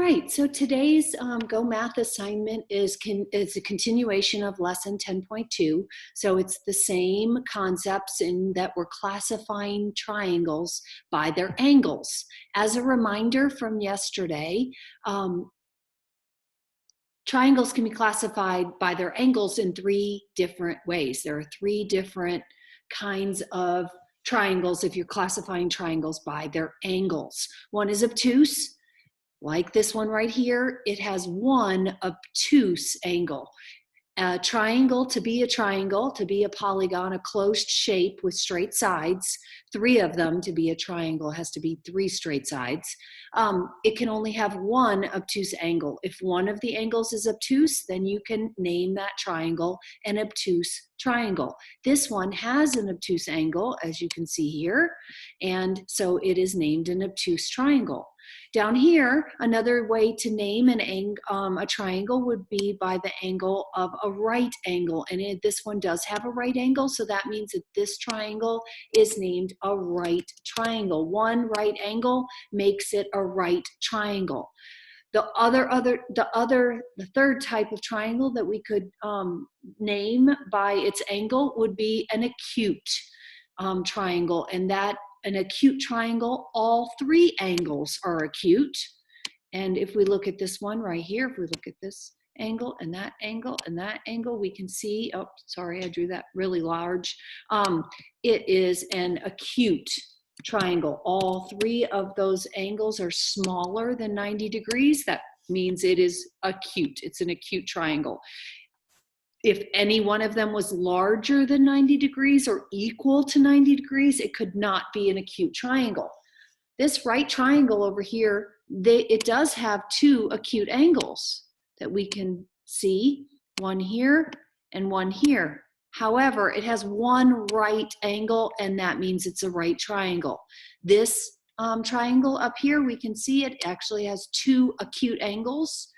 right, so today's Go Math assignment is a continuation of lesson 10.2. So it's the same concepts in that we're classifying triangles by their angles. As a reminder from yesterday, triangles can be classified by their angles in three different ways. There are three different kinds of triangles if you're classifying triangles by their angles. One is obtuse. Like this one right here, it has one obtuse angle. A triangle, to be a polygon, a closed shape with straight sides, three of them to be a triangle has to be three straight sides. It can only have one obtuse angle. If one of the angles is obtuse, then you can name that triangle an obtuse triangle. This one has an obtuse angle, as you can see here, and so it is named an obtuse triangle. Down here, another way to name a triangle would be by the angle of a right angle. And this one does have a right angle, so that means that this triangle is named a right triangle. One right angle makes it a right triangle. The third type of triangle that we could name by its angle would be an acute triangle, and that an acute triangle, all three angles are acute. And if we look at this one right here, if we look at this angle and that angle and that angle, we can see, oh, sorry, I drew that really large. It is an acute triangle. All three of those angles are smaller than 90 degrees. That means it is acute. It's an acute triangle. If any one of them was larger than 90 degrees or equal to 90 degrees, it could not be an acute triangle. This right triangle over here, it does have two acute angles that we can see, one here and one here. However, it has one right angle, and that means it's a right triangle. This triangle up here, we can see it actually has two acute angles.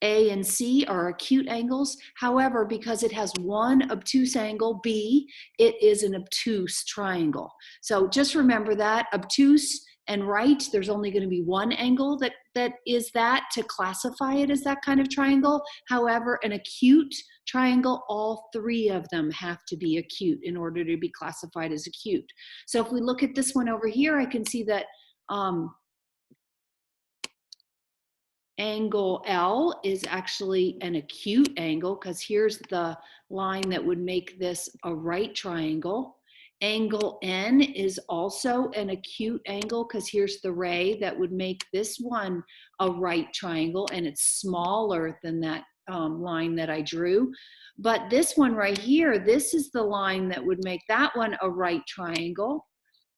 A and C are acute angles. However, because it has one obtuse angle, B, it is an obtuse triangle. So just remember that, obtuse and right, there's only going to be one angle that is that to classify it as that kind of triangle. However, an acute triangle, all three of them have to be acute in order to be classified as acute. So if we look at this one over here, I can see that angle L is actually an acute angle because here's the line that would make this a right triangle. Angle N is also an acute angle because here's the ray that would make this one a right triangle, and it's smaller than that line that I drew. But this one right here, this is the line that would make that one a right triangle.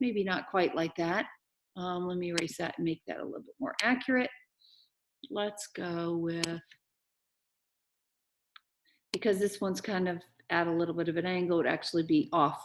Maybe not quite like that. Let me erase that and make that a little bit more accurate. Let's go with, because this one's kind of at a little bit of an angle, it would actually be off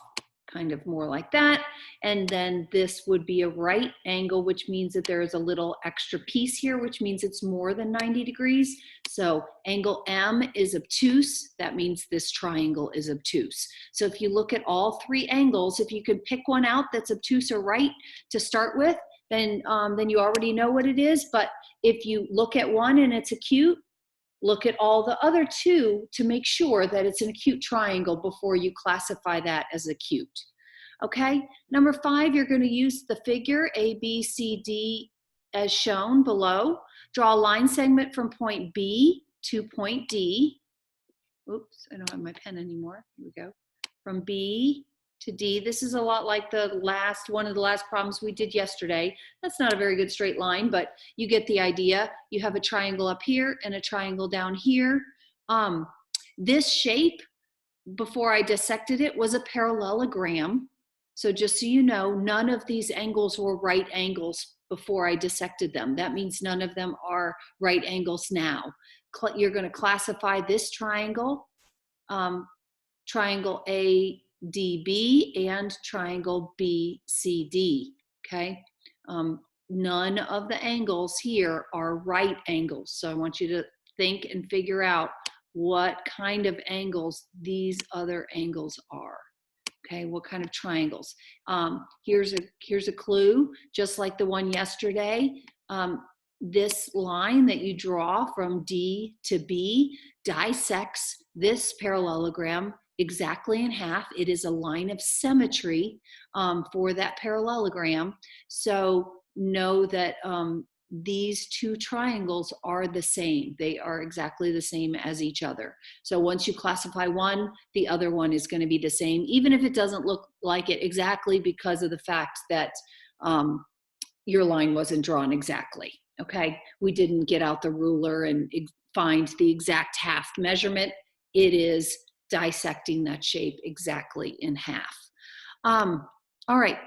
kind of more like that. And then this would be a right angle, which means that there is a little extra piece here, which means it's more than 90 degrees. So angle M is obtuse. That means this triangle is obtuse. So if you look at all three angles, if you could pick one out that's obtuse or right to start with, then you already know what it is. But if you look at one and it's acute, look at all the other two to make sure that it's an acute triangle before you classify that as acute. Okay, number 5, you're going to use the figure ABCD as shown below. Draw a line segment from point B to point D. Oops, I don't have my pen anymore. Here we go. From B to D. This is a lot like one of the last problems we did yesterday. That's not a very good straight line, but you get the idea. You have a triangle up here and a triangle down here. This shape, before I dissected it, was a parallelogram. So just so you know, none of these angles were right angles before I dissected them. That means none of them are right angles now. You're going to classify this triangle, triangle ADB and triangle BCD, okay? None of the angles here are right angles. So I want you to think and figure out what kind of angles these other angles are. Okay, what kind of triangles? Here's a clue, just like the one yesterday. this line that you draw from D to B dissects this parallelogram exactly in half. It is a line of symmetry for that parallelogram. So know that these two triangles are the same. They are exactly the same as each other. So once you classify one, the other one is going to be the same, even if it doesn't look like it exactly, because of the fact that your line wasn't drawn exactly. Okay, we didn't get out the ruler and find the exact half measurement. It is dissecting that shape exactly in half. All right,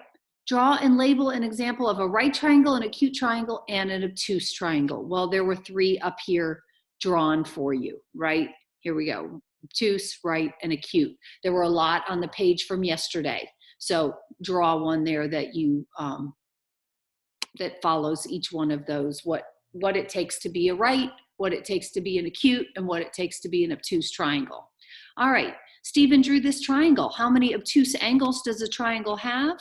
draw and label an example of a right triangle, an acute triangle, and an obtuse triangle. Well, there were three up here drawn for you, right? Here we go, obtuse, right, and acute. There were a lot on the page from yesterday. So draw one there that you, that follows each one of those, what it takes to be a right, what it takes to be an acute, and what it takes to be an obtuse triangle. All right, Stephen drew this triangle. How many obtuse angles does a triangle have?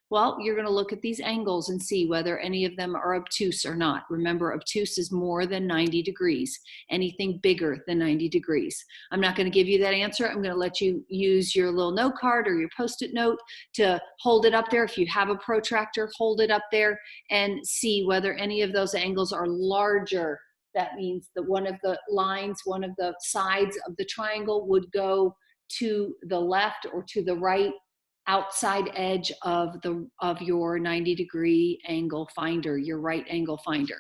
Well, you're going to look at these angles and see whether any of them are obtuse or not. Remember, obtuse is more than 90 degrees, anything bigger than 90 degrees. I'm not going to give you that answer. I'm going to let you use your little note card or your Post-it note to hold it up there. If you have a protractor, hold it up there and see whether any of those angles are larger. That means that one of the lines, one of the sides of the triangle would go to the left or to the right outside edge of your 90-degree angle finder, your right angle finder.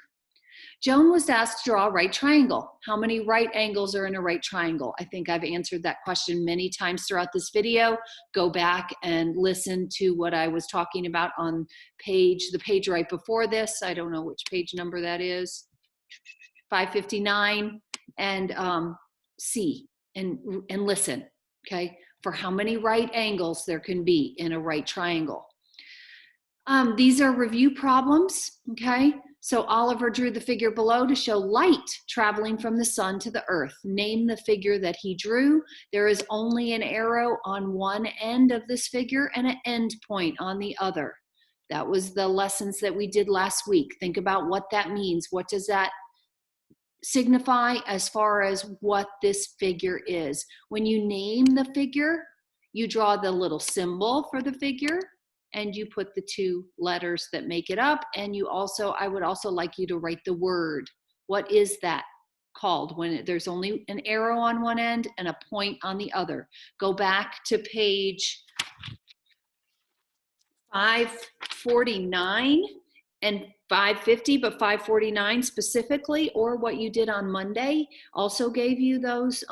Joan was asked to draw a right triangle. How many right angles are in a right triangle? I think I've answered that question many times throughout this video. Go back and listen to what I was talking about on the page right before this. I don't know which page number that is. 559, and see and listen, okay, for how many right angles there can be in a right triangle. These are review problems, okay? So Oliver drew the figure below to show light traveling from the sun to the earth. Name the figure that he drew. There is only an arrow on one end of this figure and an end point on the other. That was the lessons that we did last week. Think about what that means. What does that signify as far as what this figure is? When you name the figure, you draw the little symbol for the figure and you put the two letters that make it up. And you also, I would also like you to write the word. What is that called when there's only an arrow on one end and a point on the other? Go back to page 549 and 550, but 549 specifically, or what you did on Monday also gave you those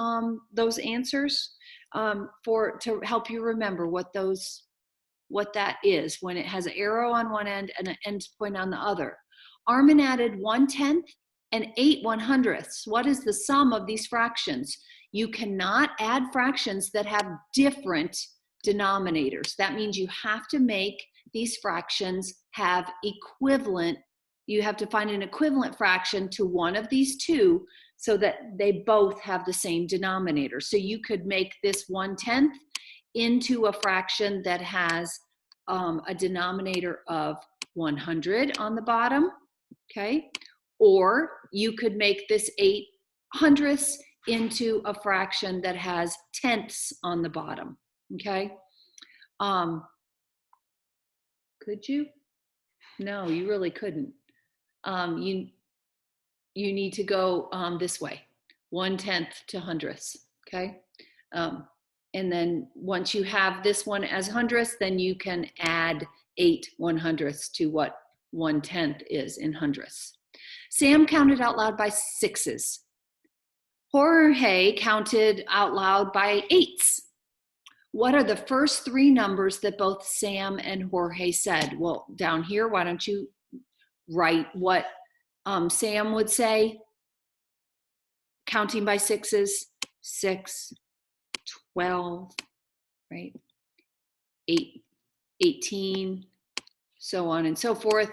answers to help you remember what that is when it has an arrow on one end and an end point on the other. Armin added 1/10 and 8/100ths. What is the sum of these fractions? You cannot add fractions that have different denominators. That means you have to make these fractions have equivalent. You have to find an equivalent fraction to one of these two so that they both have the same denominator. So you could make this 1/10 into a fraction that has a denominator of 100 on the bottom, okay? Or you could make this 8/100ths into a fraction that has tenths on the bottom, okay? Could you? No, you really couldn't. You need to go this way, 1/10 to hundredths, okay? And then once you have this one as hundredths, then you can add 8/100ths to what 1/10 is in hundredths. Sam counted out loud by 6s. Jorge counted out loud by 8s. What are the first three numbers that both Sam and Jorge said? Well, down here, why don't you write what Sam would say, counting by 6s, 6, 12, right? 8, 18, so on and so forth.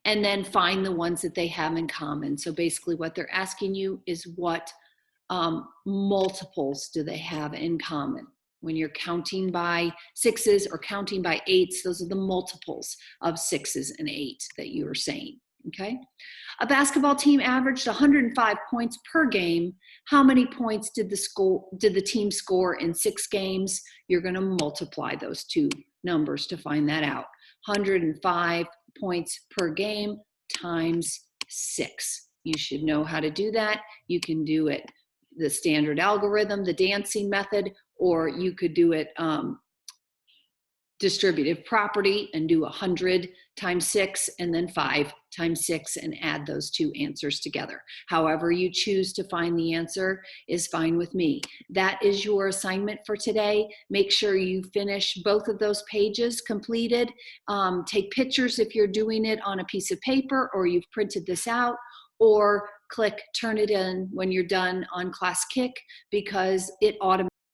And then find the ones that they have in common. So basically what they're asking you is what multiples do they have in common? When you're counting by 6s or counting by 8s, those are the multiples of 6s and 8 that you are saying, okay? A basketball team averaged 105 points per game. How many points did the team score in 6 games? You're going to multiply those two numbers to find that out. 105 points per game times 6. You should know how to do that. You can do it the standard algorithm, the dancing method, or you could do it distributive property and do 100 times 6 and then 5 times 6 and add those two answers together. However you choose to find the answer is fine with me. That is your assignment for today. Make sure you finish both of those pages completed. Take pictures if you're doing it on a piece of paper or you've printed this out, or click turn it in when you're done on Class Kick, because it automatically